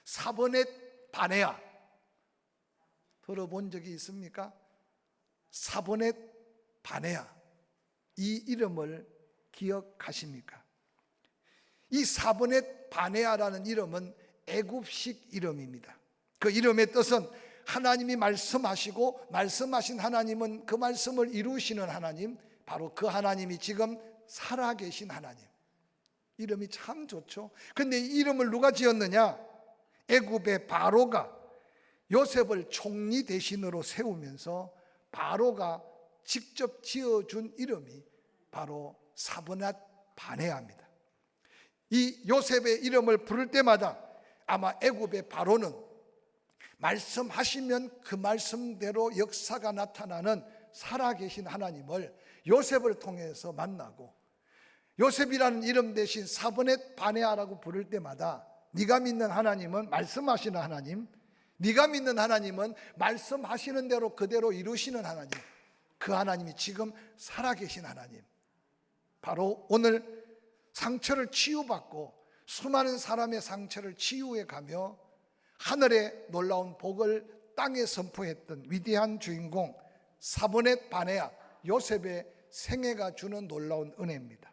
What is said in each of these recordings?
사보넷 바네아 들어본 적이 있습니까? 사보넷 바네아, 이 이름을 기억하십니까? 이 사보넷 바네아라는 이름은 애굽식 이름입니다. 그 이름의 뜻은 하나님이 말씀하시고 말씀하신 하나님은 그 말씀을 이루시는 하나님, 바로 그 하나님이 지금 살아계신 하나님. 이름이 참 좋죠. 근데 이 이름을 누가 지었느냐? 애굽의 바로가 요셉을 총리 대신으로 세우면서 바로가 직접 지어준 이름이 바로 사보넷 바네아입니다. 이 요셉의 이름을 부를 때마다 아마 애굽의 바로는 말씀하시면 그 말씀대로 역사가 나타나는 살아계신 하나님을 요셉을 통해서 만나고, 요셉이라는 이름 대신 사보넷 바네아라고 부를 때마다 네가 믿는 하나님은 말씀하시는 하나님, 네가 믿는 하나님은 말씀하시는 대로 그대로 이루시는 하나님, 그 하나님이 지금 살아계신 하나님. 바로 오늘 상처를 치유받고 수많은 사람의 상처를 치유해 가며 하늘의 놀라운 복을 땅에 선포했던 위대한 주인공 사보넷 바네아 요셉의 생애가 주는 놀라운 은혜입니다.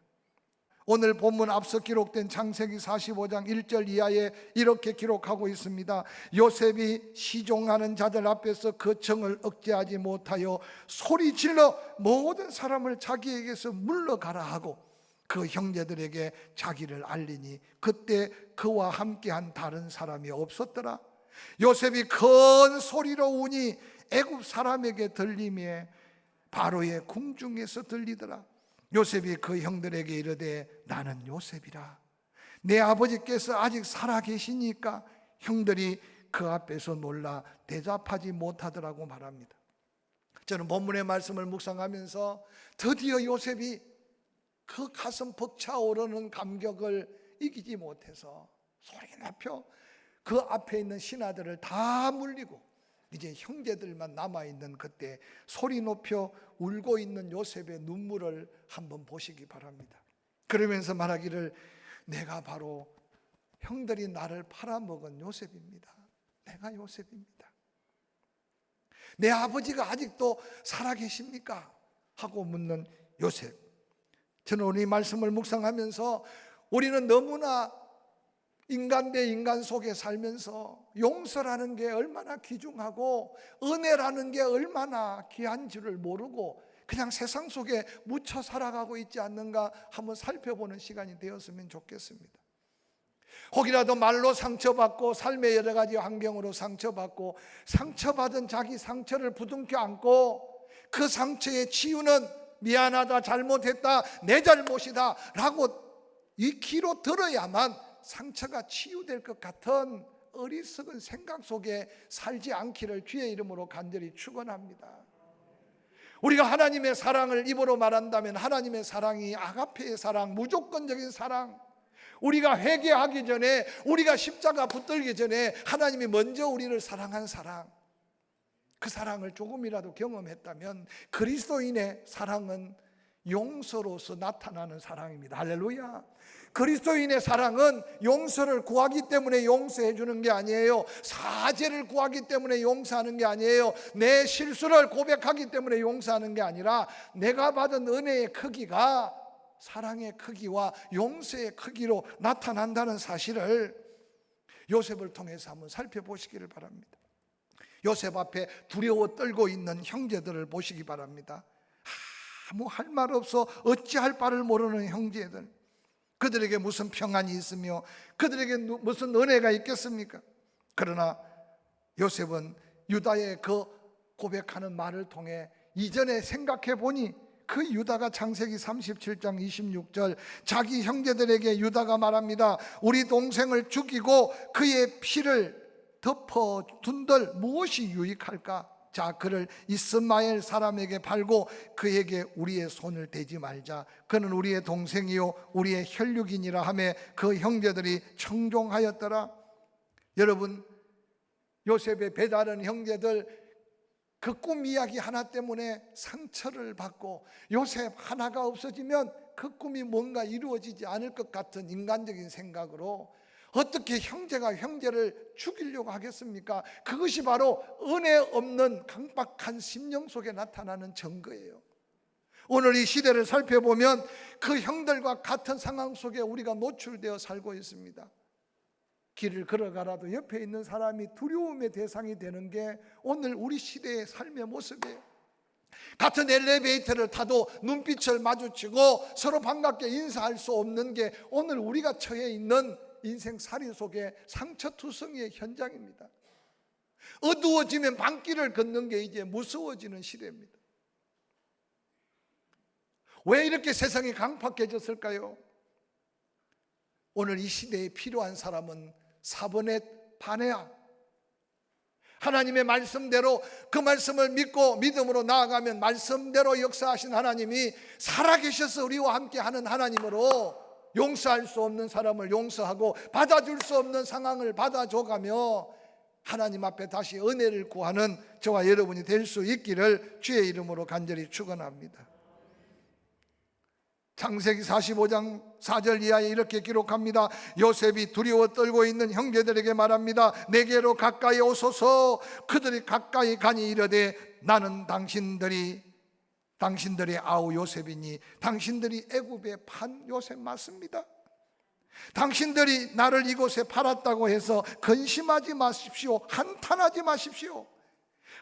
오늘 본문 앞서 기록된 창세기 45장 1절 이하에 이렇게 기록하고 있습니다. 요셉이 시종하는 자들 앞에서 그 정을 억제하지 못하여 소리질러 모든 사람을 자기에게서 물러가라 하고 그 형제들에게 자기를 알리니 그때 그와 함께한 다른 사람이 없었더라. 요셉이 큰 소리로 우니 애굽 사람에게 들리며 바로의 궁중에서 들리더라. 요셉이 그 형들에게 이르되 나는 요셉이라. 내 아버지께서 아직 살아계시니까 형들이 그 앞에서 놀라 대답하지 못하더라고 말합니다. 저는 본문의 말씀을 묵상하면서 드디어 요셉이 그 가슴 벅차오르는 감격을 이기지 못해서 소리나 펴 그 앞에 있는 신하들을 다 물리고 이제 형제들만 남아있는 그때 소리 높여 울고 있는 요셉의 눈물을 한번 보시기 바랍니다. 그러면서 말하기를 내가 바로 형들이 나를 팔아먹은 요셉입니다. 내가 요셉입니다. 내 아버지가 아직도 살아계십니까? 하고 묻는 요셉. 저는 오늘 이 말씀을 묵상하면서 우리는 너무나 인간 대 인간 속에 살면서 용서라는 게 얼마나 귀중하고 은혜라는 게 얼마나 귀한 줄을 모르고 그냥 세상 속에 묻혀 살아가고 있지 않는가 한번 살펴보는 시간이 되었으면 좋겠습니다. 혹이라도 말로 상처받고 삶의 여러 가지 환경으로 상처받고 상처받은 자기 상처를 부둥켜 안고 그 상처의 치유는 미안하다, 잘못했다, 내 잘못이다 라고 익히로 들어야만 상처가 치유될 것 같은 어리석은 생각 속에 살지 않기를 주의 이름으로 간절히 축원합니다. 우리가 하나님의 사랑을 입으로 말한다면 하나님의 사랑이 아가페의 사랑, 무조건적인 사랑, 우리가 회개하기 전에, 우리가 십자가 붙들기 전에 하나님이 먼저 우리를 사랑한 사랑, 그 사랑을 조금이라도 경험했다면 그리스도인의 사랑은 용서로서 나타나는 사랑입니다. 할렐루야. 그리스도인의 사랑은 용서를 구하기 때문에 용서해 주는 게 아니에요. 사죄를 구하기 때문에 용서하는 게 아니에요. 내 실수를 고백하기 때문에 용서하는 게 아니라 내가 받은 은혜의 크기가 사랑의 크기와 용서의 크기로 나타난다는 사실을 요셉을 통해서 한번 살펴보시기를 바랍니다. 요셉 앞에 두려워 떨고 있는 형제들을 보시기 바랍니다. 아무 할 말 없어 어찌할 바를 모르는 형제들, 그들에게 무슨 평안이 있으며 그들에게 무슨 은혜가 있겠습니까? 그러나 요셉은 유다의 그 고백하는 말을 통해 이전에 생각해 보니 그 유다가 창세기 37장 26절 자기 형제들에게 유다가 말합니다. 우리 동생을 죽이고 그의 피를 덮어둔들 무엇이 유익할까? 자, 그를 이스마엘 사람에게 팔고 그에게 우리의 손을 대지 말자. 그는 우리의 동생이요 우리의 혈육이니라 하며 그 형제들이 청종하였더라. 여러분, 요셉의 배다른 형제들 그 꿈 이야기 하나 때문에 상처를 받고 요셉 하나가 없어지면 그 꿈이 뭔가 이루어지지 않을 것 같은 인간적인 생각으로 어떻게 형제가 형제를 죽이려고 하겠습니까? 그것이 바로 은혜 없는 강박한 심령 속에 나타나는 증거예요. 오늘 이 시대를 살펴보면 그 형들과 같은 상황 속에 우리가 노출되어 살고 있습니다. 길을 걸어가라도 옆에 있는 사람이 두려움의 대상이 되는 게 오늘 우리 시대의 삶의 모습이에요. 같은 엘리베이터를 타도 눈빛을 마주치고 서로 반갑게 인사할 수 없는 게 오늘 우리가 처해 있는 인생살이 속에 상처투성이의 현장입니다. 어두워지면 밤길을 걷는 게 이제 무서워지는 시대입니다. 왜 이렇게 세상이 강팍해졌을까요? 오늘 이 시대에 필요한 사람은 사번의 반해야. 하나님의 말씀대로 그 말씀을 믿고 믿음으로 나아가면 말씀대로 역사하신 하나님이 살아계셔서 우리와 함께 하는 하나님으로 용서할 수 없는 사람을 용서하고 받아줄 수 없는 상황을 받아줘가며 하나님 앞에 다시 은혜를 구하는 저와 여러분이 될 수 있기를 주의 이름으로 간절히 축원합니다. 창세기 45장 4절 이하에 이렇게 기록합니다. 요셉이 두려워 떨고 있는 형제들에게 말합니다. 내게로 가까이 오소서. 그들이 가까이 가니 이르되 나는 당신들의 아우 요셉이니 당신들이 애굽에 판 요셉 맞습니다. 당신들이 나를 이곳에 팔았다고 해서 근심하지 마십시오. 한탄하지 마십시오.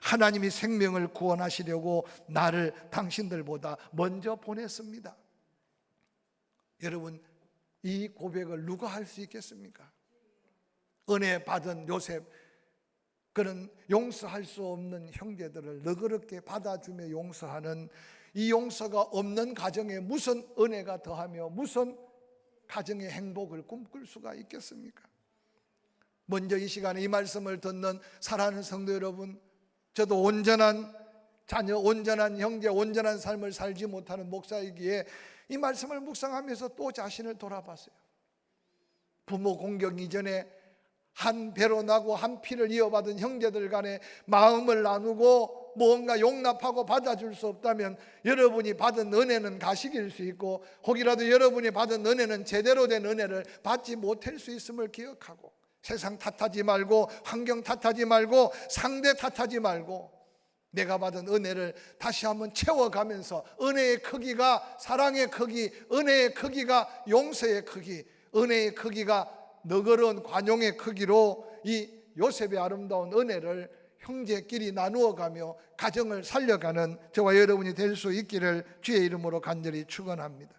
하나님이 생명을 구원하시려고 나를 당신들보다 먼저 보냈습니다. 여러분, 이 고백을 누가 할 수 있겠습니까? 은혜 받은 요셉, 그는 용서할 수 없는 형제들을 너그럽게 받아주며 용서하는 이 용서가 없는 가정에 무슨 은혜가 더하며 무슨 가정의 행복을 꿈꿀 수가 있겠습니까? 먼저 이 시간에 이 말씀을 듣는 사랑하는 성도 여러분, 저도 온전한 자녀, 온전한 형제, 온전한 삶을 살지 못하는 목사이기에 이 말씀을 묵상하면서 또 자신을 돌아봤어요. 부모 공격 이전에 한 배로 나고 한 피를 이어받은 형제들 간에 마음을 나누고 무언가 용납하고 받아줄 수 없다면 여러분이 받은 은혜는 가식일 수 있고 혹이라도 여러분이 받은 은혜는 제대로 된 은혜를 받지 못할 수 있음을 기억하고 세상 탓하지 말고 환경 탓하지 말고 상대 탓하지 말고 내가 받은 은혜를 다시 한번 채워가면서 은혜의 크기가 사랑의 크기, 은혜의 크기가 용서의 크기, 은혜의 크기가 너그러운 관용의 크기로 이 요셉의 아름다운 은혜를 형제끼리 나누어가며 가정을 살려가는 저와 여러분이 될 수 있기를 주의 이름으로 간절히 축원합니다.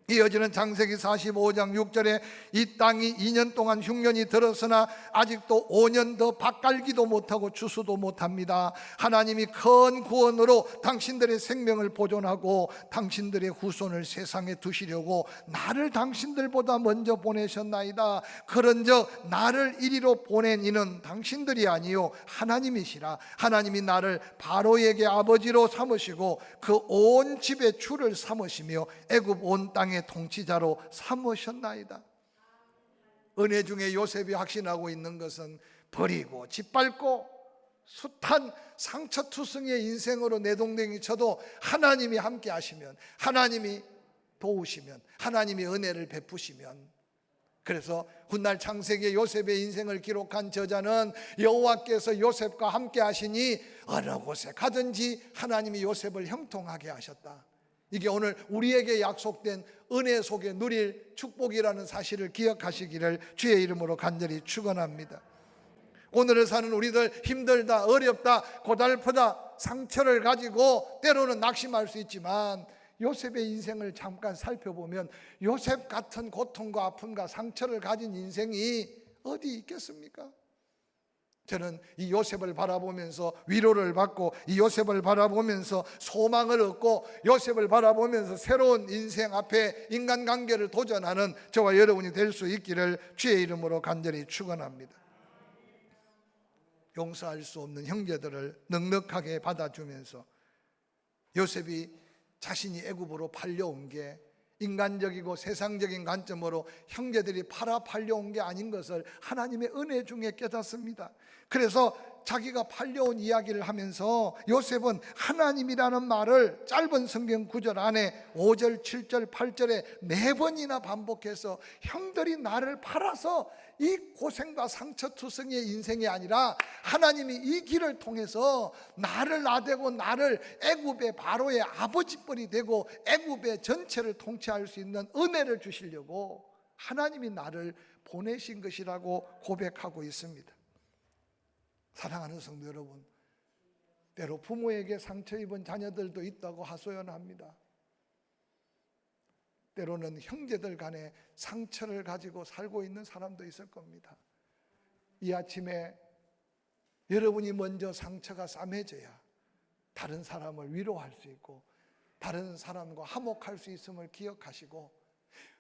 이어지는 창세기 45장 6절에 이 땅이 2년 동안 흉년이 들었으나 아직도 5년 더 밭갈기도 못하고 추수도 못합니다. 하나님이 큰 구원으로 당신들의 생명을 보존하고 당신들의 후손을 세상에 두시려고 나를 당신들보다 먼저 보내셨나이다. 그런즉 나를 이리로 보낸 이는 당신들이 아니요 하나님이시라. 하나님이 나를 바로에게 아버지로 삼으시고 그 온 집의 주를 삼으시며 애굽 온 땅의 통치자로 삼으셨나이다. 은혜 중에 요셉이 확신하고 있는 것은 버리고 짓밟고 숱한 상처투성이의 인생으로 내동댕이 쳐도 하나님이 함께 하시면, 하나님이 도우시면, 하나님이 은혜를 베푸시면, 그래서 훗날 창세기에 요셉의 인생을 기록한 저자는 여호와께서 요셉과 함께 하시니 어느 곳에 가든지 하나님이 요셉을 형통하게 하셨다. 이게 오늘 우리에게 약속된 은혜 속에 누릴 축복이라는 사실을 기억하시기를 주의 이름으로 간절히 축원합니다. 오늘을 사는 우리들 힘들다, 어렵다, 고달프다, 상처를 가지고 때로는 낙심할 수 있지만 요셉의 인생을 잠깐 살펴보면 요셉 같은 고통과 아픔과 상처를 가진 인생이 어디 있겠습니까? 저는 이 요셉을 바라보면서 위로를 받고 이 요셉을 바라보면서 소망을 얻고 요셉을 바라보면서 새로운 인생 앞에 인간관계를 도전하는 저와 여러분이 될 수 있기를 주의 이름으로 간절히 축원합니다. 용서할 수 없는 형제들을 넉넉하게 받아주면서 요셉이 자신이 애굽으로 팔려온 게 인간적이고 세상적인 관점으로 형제들이 팔려온 게 아닌 것을 하나님의 은혜 중에 깨닫습니다. 그래서 자기가 팔려온 이야기를 하면서 요셉은 하나님이라는 말을 짧은 성경 구절 안에 5절, 7절, 8절에 4번이나 반복해서 형들이 나를 팔아서 이 고생과 상처투성이의 인생이 아니라 하나님이 이 길을 통해서 나를 나대고 나를 애굽의 바로의 아버지뻘이 되고 애굽의 전체를 통치할 수 있는 은혜를 주시려고 하나님이 나를 보내신 것이라고 고백하고 있습니다. 사랑하는 성도 여러분, 때로 부모에게 상처 입은 자녀들도 있다고 하소연합니다. 때로는 형제들 간에 상처를 가지고 살고 있는 사람도 있을 겁니다. 이 아침에 여러분이 먼저 상처가 싸매져야 다른 사람을 위로할 수 있고 다른 사람과 화목할 수 있음을 기억하시고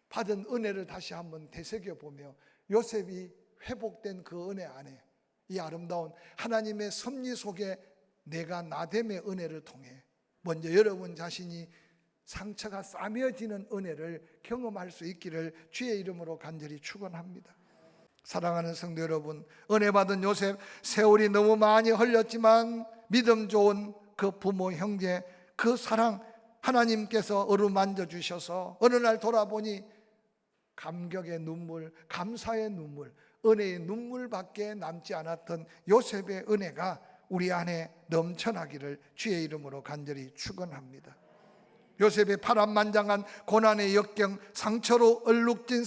받은 은혜를 다시 한번 되새겨보며 요셉이 회복된 그 은혜 안에 이 아름다운 하나님의 섭리 속에 내가 나됨의 은혜를 통해 먼저 여러분 자신이 상처가 싸매어지는 은혜를 경험할 수 있기를 주의 이름으로 간절히 축원합니다. 사랑하는 성도 여러분, 은혜 받은 요셉, 세월이 너무 많이 흘렸지만 믿음 좋은 그 부모 형제 그 사랑 하나님께서 어루만져 주셔서 어느 날 돌아보니 감격의 눈물, 감사의 눈물, 은혜의 눈물밖에 남지 않았던 요셉의 은혜가 우리 안에 넘쳐나기를 주의 이름으로 간절히 축원합니다. 요셉의 파란만장한 고난의 역경, 상처로 얼룩진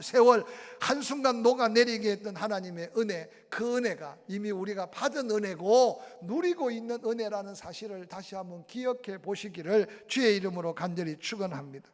세월 한순간 녹아내리게 했던 하나님의 은혜, 그 은혜가 이미 우리가 받은 은혜고 누리고 있는 은혜라는 사실을 다시 한번 기억해 보시기를 주의 이름으로 간절히 축원합니다.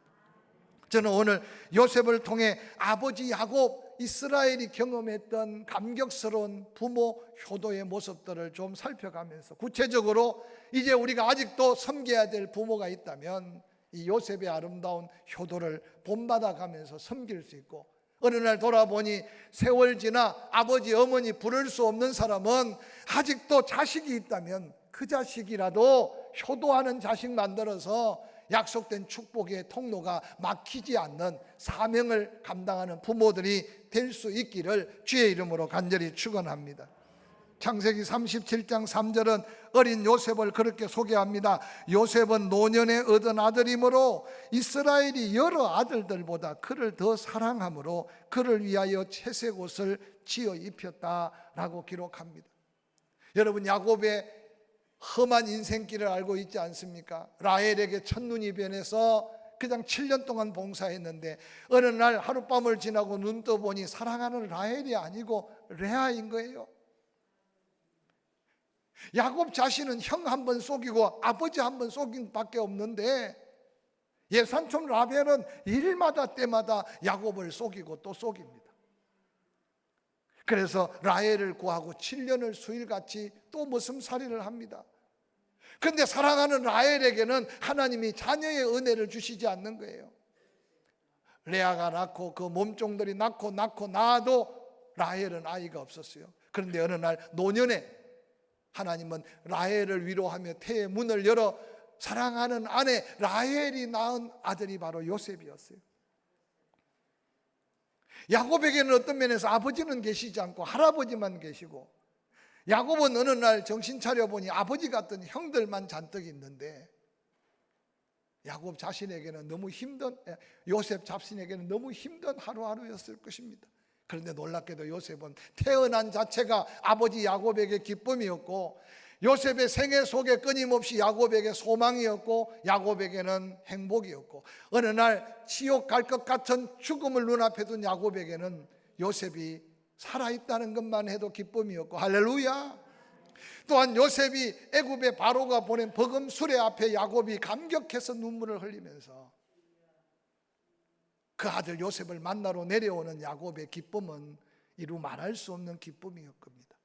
저는 오늘 요셉을 통해 아버지 야곱, 이스라엘이 경험했던 감격스러운 부모 효도의 모습들을 좀 살펴가면서 구체적으로 이제 우리가 아직도 섬겨야 될 부모가 있다면 이 요셉의 아름다운 효도를 본받아가면서 섬길 수 있고 어느 날 돌아보니 세월 지나 아버지 어머니 부를 수 없는 사람은 아직도 자식이 있다면 그 자식이라도 효도하는 자식 만들어서 약속된 축복의 통로가 막히지 않는 사명을 감당하는 부모들이 될 수 있기를 주의 이름으로 간절히 축원합니다. 창세기 37장 3절은 어린 요셉을 그렇게 소개합니다. 요셉은 노년에 얻은 아들이므로 이스라엘이 여러 아들들보다 그를 더 사랑함으로 그를 위하여 채색 옷을 지어 입혔다라고 기록합니다. 여러분, 야곱의 험한 인생길을 알고 있지 않습니까? 라헬에게 첫눈이 변해서 그냥 7년 동안 봉사했는데 어느 날 하룻밤을 지나고 눈 떠보니 사랑하는 라헬이 아니고 레아인 거예요. 야곱 자신은 형 한 번 속이고 아버지 한 번 속인 밖에 없는데 예산촌 라헬은 일마다 때마다 야곱을 속이고 또 속입니다. 그래서 라헬을 구하고 7년을 수일같이 또 머슴살이를 합니다. 그런데 사랑하는 라헬에게는 하나님이 자녀의 은혜를 주시지 않는 거예요. 레아가 낳고 그 몸종들이 낳고 낳아도 라헬은 아이가 없었어요. 그런데 어느 날 노년에 하나님은 라헬을 위로하며 태의 문을 열어 사랑하는 아내 라헬이 낳은 아들이 바로 요셉이었어요. 야곱에게는 어떤 면에서 아버지는 계시지 않고 할아버지만 계시고 야곱은 어느 날 정신 차려보니 아버지 같은 형들만 잔뜩 있는데 야곱 자신에게는 너무 힘든, 요셉 자신에게는 너무 힘든 하루하루였을 것입니다. 그런데 놀랍게도 요셉은 태어난 자체가 아버지 야곱에게 기쁨이었고 요셉의 생애 속에 끊임없이 야곱에게 소망이었고 야곱에게는 행복이었고 어느 날 지옥 갈 것 같은 죽음을 눈앞에 둔 야곱에게는 요셉이 살아있다는 것만 해도 기쁨이었고 할렐루야. 또한 요셉이 애굽의 바로가 보낸 버금 수레 앞에 야곱이 감격해서 눈물을 흘리면서 그 아들 요셉을 만나러 내려오는 야곱의 기쁨은 이루 말할 수 없는 기쁨이었 겁니다.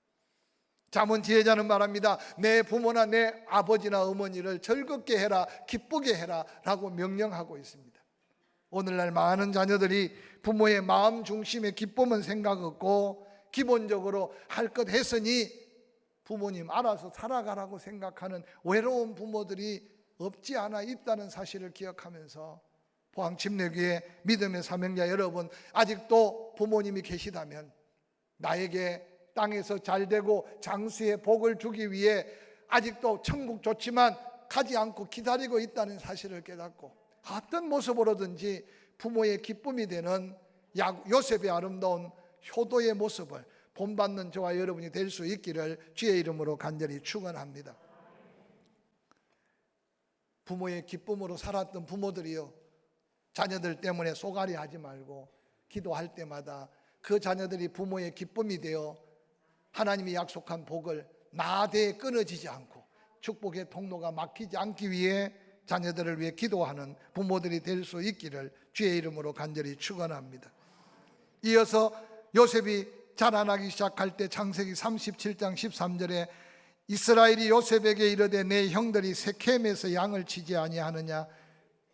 잠언 지혜자는 말합니다. 내 부모나 내 아버지나 어머니를 즐겁게 해라, 기쁘게 해라 라고 명령하고 있습니다. 오늘날 많은 자녀들이 부모의 마음 중심의 기쁨은 생각 없고 기본적으로 할 것 했으니 부모님 알아서 살아가라고 생각하는 외로운 부모들이 없지 않아 있다는 사실을 기억하면서 포항 침례교회 믿음의 사명자 여러분, 아직도 부모님이 계시다면 나에게 땅에서 잘 되고 장수의 복을 주기 위해 아직도 천국 좋지만 가지 않고 기다리고 있다는 사실을 깨닫고 어떤 모습으로든지 부모의 기쁨이 되는 요셉의 아름다운 효도의 모습을 본받는 저와 여러분이 될 수 있기를 주의 이름으로 간절히 축원합니다. 부모의 기쁨으로 살았던 부모들이요, 자녀들 때문에 쏘가리 하지 말고 기도할 때마다 그 자녀들이 부모의 기쁨이 되어 하나님이 약속한 복을 나대에 끊어지지 않고 축복의 통로가 막히지 않기 위해 자녀들을 위해 기도하는 부모들이 될 수 있기를 주의 이름으로 간절히 축원합니다. 이어서 요셉이 자라나기 시작할 때 창세기 37장 13절에 이스라엘이 요셉에게 이르되 내 형들이 세켐에서 양을 치지 아니하느냐,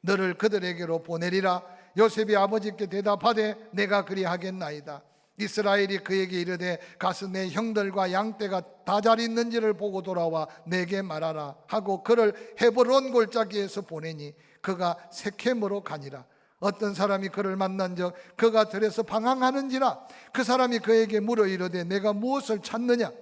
너를 그들에게로 보내리라. 요셉이 아버지께 대답하되 내가 그리하겠나이다. 이스라엘이 그에게 이르되 가서 내 형들과 양떼가 다 잘 있는지를 보고 돌아와 내게 말하라 하고 그를 헤브론 골짜기에서 보내니 그가 세켐으로 가니라. 어떤 사람이 그를 만난적 그가 들에서 방황하는지라. 그 사람이 그에게 물어 이르되 내가 무엇을 찾느냐.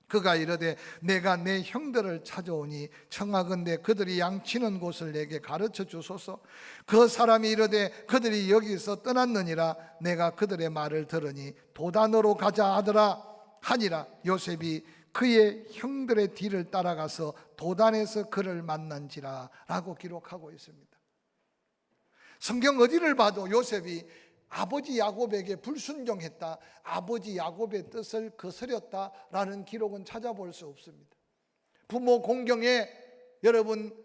그가 이르되 내가 내 형들을 찾아오니 청하건대 그들이 양치는 곳을 내게 가르쳐 주소서. 그 사람이 이르되 그들이 여기서 떠났느니라. 내가 그들의 말을 들으니 도단으로 가자 하더라 하니라. 요셉이 그의 형들의 뒤를 따라가서 도단에서 그를 만난지라 라고 기록하고 있습니다. 성경 어디를 봐도 요셉이 아버지 야곱에게 불순종했다, 아버지 야곱의 뜻을 거스렸다라는 기록은 찾아볼 수 없습니다. 부모 공경에, 여러분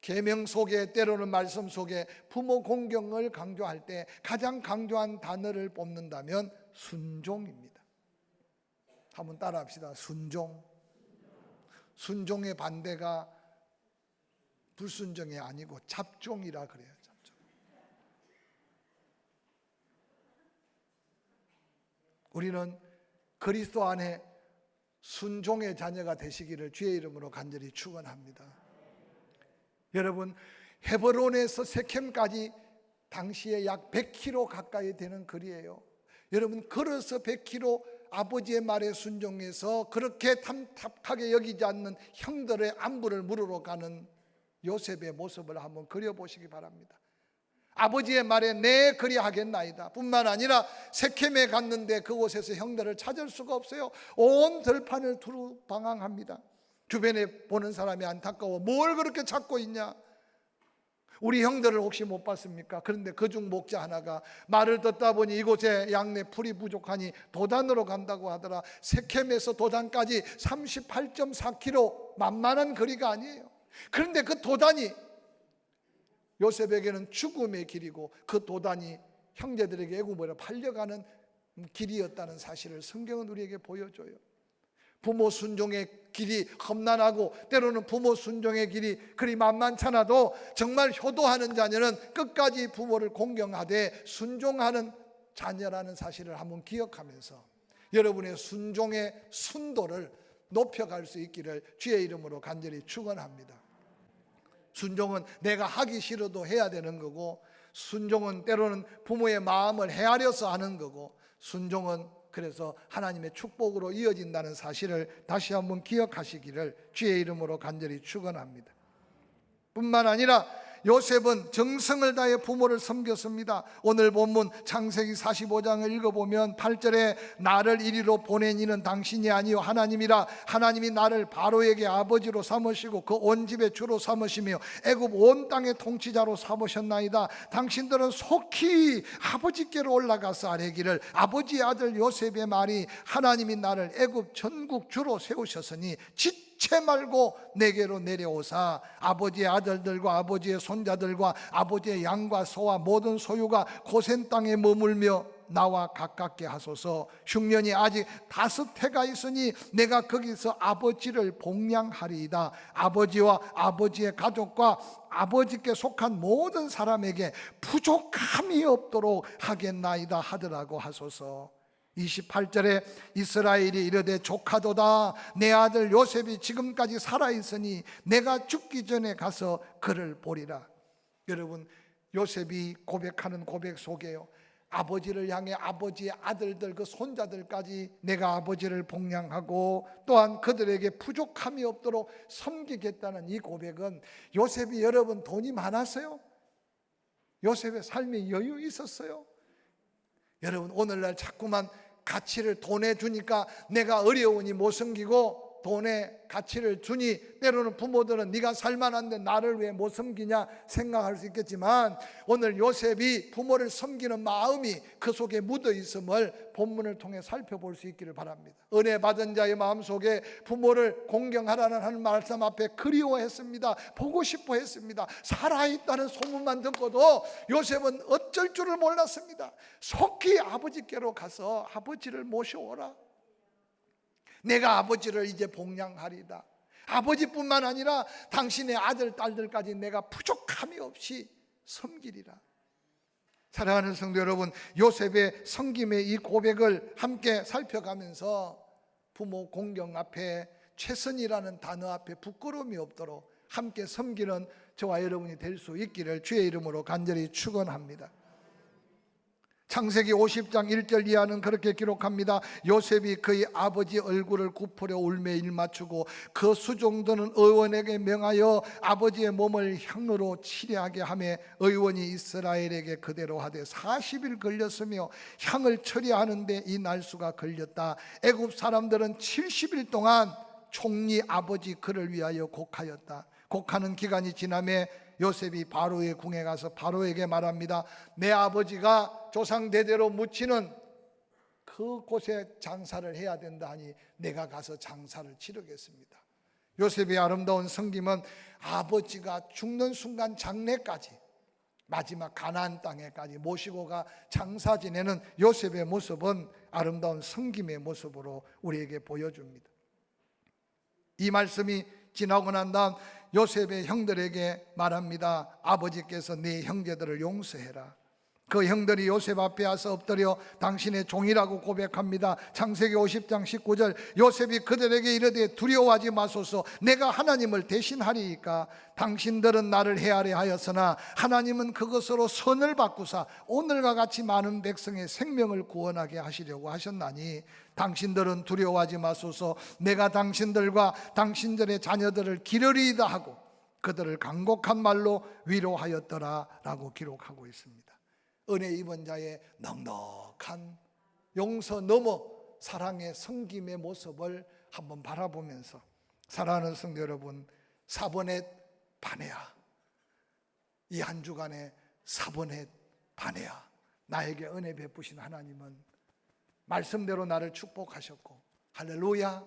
계명 속에, 때로는 말씀 속에 부모 공경을 강조할 때 가장 강조한 단어를 뽑는다면 순종입니다. 한번 따라합시다. 순종. 순종의 반대가 불순종이 아니고 잡종이라 그래요. 우리는 그리스도 안에 순종의 자녀가 되시기를 주의 이름으로 간절히 축원합니다. 여러분, 헤브론에서 세켐까지 당시에 약 100km 가까이 되는 거리예요. 여러분, 걸어서 100km 아버지의 말에 순종해서 그렇게 탐탁하게 여기지 않는 형들의 안부를 물으러 가는 요셉의 모습을 한번 그려보시기 바랍니다. 아버지의 말에 내 그리하겠나이다 뿐만 아니라 세켐에 갔는데 그곳에서 형들을 찾을 수가 없어요. 온 들판을 두루 방황합니다. 주변에 보는 사람이 안타까워 뭘 그렇게 찾고 있냐, 우리 형들을 혹시 못 봤습니까? 그런데 그중 목자 하나가 말을 듣다 보니 이곳에 양내 풀이 부족하니 도단으로 간다고 하더라. 세켐에서 도단까지 38.4km, 만만한 거리가 아니에요. 그런데 그 도단이 요셉에게는 죽음의 길이고 그 도단이 형제들에게 애굽으로 팔려가는 길이었다는 사실을 성경은 우리에게 보여줘요. 부모 순종의 길이 험난하고 때로는 부모 순종의 길이 그리 만만찮아도 정말 효도하는 자녀는 끝까지 부모를 공경하되 순종하는 자녀라는 사실을 한번 기억하면서 여러분의 순종의 순도를 높여갈 수 있기를 주의 이름으로 간절히 축원합니다. 순종은 내가 하기 싫어도 해야 되는 거고, 순종은 때로는 부모의 마음을 헤아려서 하는 거고, 순종은 그래서 하나님의 축복으로 이어진다는 사실을 다시 한번 기억하시기를 주의 이름으로 간절히 축원합니다. 뿐만 아니라 요셉은 정성을 다해 부모를 섬겼습니다. 오늘 본문 창세기 45장을 읽어보면 8절에 나를 이리로 보낸 이는 당신이 아니요 하나님이라. 하나님이 나를 바로에게 아버지로 삼으시고 그 온 집의 주로 삼으시며 애굽 온 땅의 통치자로 삼으셨나이다. 당신들은 속히 아버지께로 올라가서 아뢰기를 아버지의 아들 요셉의 말이 하나님이 나를 애굽 전국 주로 세우셨으니 지체 말고 내게로 내려오사 아버지의 아들들과 아버지의 손자들과 아버지의 양과 소와 모든 소유가 고센 땅에 머물며 나와 가깝게 하소서. 흉년이 아직 5해가 있으니 내가 거기서 아버지를 복량하리이다. 아버지와 아버지의 가족과 아버지께 속한 모든 사람에게 부족함이 없도록 하겠나이다 하더라고 하소서. 28절에 이스라엘이 이르되 조카도다. 내 아들 요셉이 지금까지 살아있으니 내가 죽기 전에 가서 그를 보리라. 여러분, 요셉이 고백하는 고백 속에요, 아버지를 향해 아버지의 아들들 그 손자들까지 내가 아버지를 복양하고 또한 그들에게 부족함이 없도록 섬기겠다는 이 고백은, 요셉이 여러분 돈이 많았어요? 요셉의 삶에 여유 있었어요? 여러분 오늘날 자꾸만 가치를 돈에 주니까 내가 어려우니 못 섬기고, 돈에 가치를 주니 때로는 부모들은 네가 살만한데 나를 왜 못 섬기냐 생각할 수 있겠지만, 오늘 요셉이 부모를 섬기는 마음이 그 속에 묻어 있음을 본문을 통해 살펴볼 수 있기를 바랍니다. 은혜 받은 자의 마음속에 부모를 공경하라는 하는 말씀 앞에 그리워했습니다. 보고 싶어 했습니다. 살아있다는 소문만 듣고도 요셉은 어쩔 줄을 몰랐습니다. 속히 아버지께로 가서 아버지를 모셔오라. 내가 아버지를 이제 복양하리다. 아버지뿐만 아니라 당신의 아들, 딸들까지 내가 부족함이 없이 섬기리라. 사랑하는 성도 여러분, 요셉의 섬김의 이 고백을 함께 살펴가면서 부모 공경 앞에, 최선이라는 단어 앞에 부끄러움이 없도록 함께 섬기는 저와 여러분이 될 수 있기를 주의 이름으로 간절히 축원합니다. 창세기 50장 1절 이하는 그렇게 기록합니다. 요셉이 그의 아버지 얼굴을 굽으려 울며 일맞추고 그 수종들은 의원에게 명하여 아버지의 몸을 향으로 치료하게 하며, 의원이 이스라엘에게 그대로 하되 40일 걸렸으며 향을 처리하는데 이 날수가 걸렸다. 애굽 사람들은 70일 동안 총리 아버지 그를 위하여 곡하였다. 곡하는 기간이 지나매 요셉이 바로의 궁에 가서 바로에게 말합니다. 내 아버지가 조상 대대로 묻히는 그곳에 장사를 해야 된다 하니 내가 가서 장사를 치르겠습니다. 요셉의 아름다운 섬김은 아버지가 죽는 순간 장례까지, 마지막 가나안 땅에까지 모시고 가 장사 지내는 요셉의 모습은 아름다운 섬김의 모습으로 우리에게 보여줍니다. 이 말씀이 지나고 난 다음 요셉의 형들에게 말합니다. 아버지께서 네 형제들을 용서해라. 그 형들이 요셉 앞에 와서 엎드려 당신의 종이라고 고백합니다. 창세기 50장 19절, 요셉이 그들에게 이르되 두려워하지 마소서. 내가 하나님을 대신하리이까. 당신들은 나를 헤아려 하였으나 하나님은 그것으로 선을 바꾸사 오늘과 같이 많은 백성의 생명을 구원하게 하시려고 하셨나니 당신들은 두려워하지 마소서. 내가 당신들과 당신들의 자녀들을 기르리이다 하고 그들을 간곡한 말로 위로하였더라 라고 기록하고 있습니다. 은혜 입은 자의 넉넉한 용서 넘어 사랑의 섬김의 모습을 한번 바라보면서, 사랑하는 성도 여러분, 사번의 반해야, 이 한 주간의 사번의 반해야, 나에게 은혜 베푸신 하나님은 말씀대로 나를 축복하셨고, 할렐루야,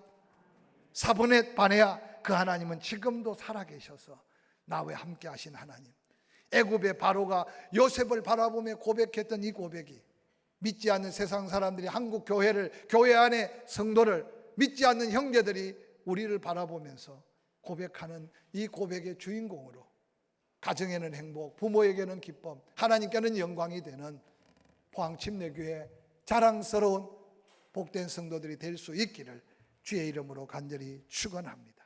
사번의 반해야, 그 하나님은 지금도 살아계셔서 나와 함께 하신 하나님. 애굽의 바로가 요셉을 바라보며 고백했던 이 고백이, 믿지 않는 세상 사람들이 한국 교회를, 교회 안에 성도를, 믿지 않는 형제들이 우리를 바라보면서 고백하는 이 고백의 주인공으로 가정에는 행복, 부모에게는 기쁨, 하나님께는 영광이 되는 포항침례교회 자랑스러운 복된 성도들이 될 수 있기를 주의 이름으로 간절히 축원합니다.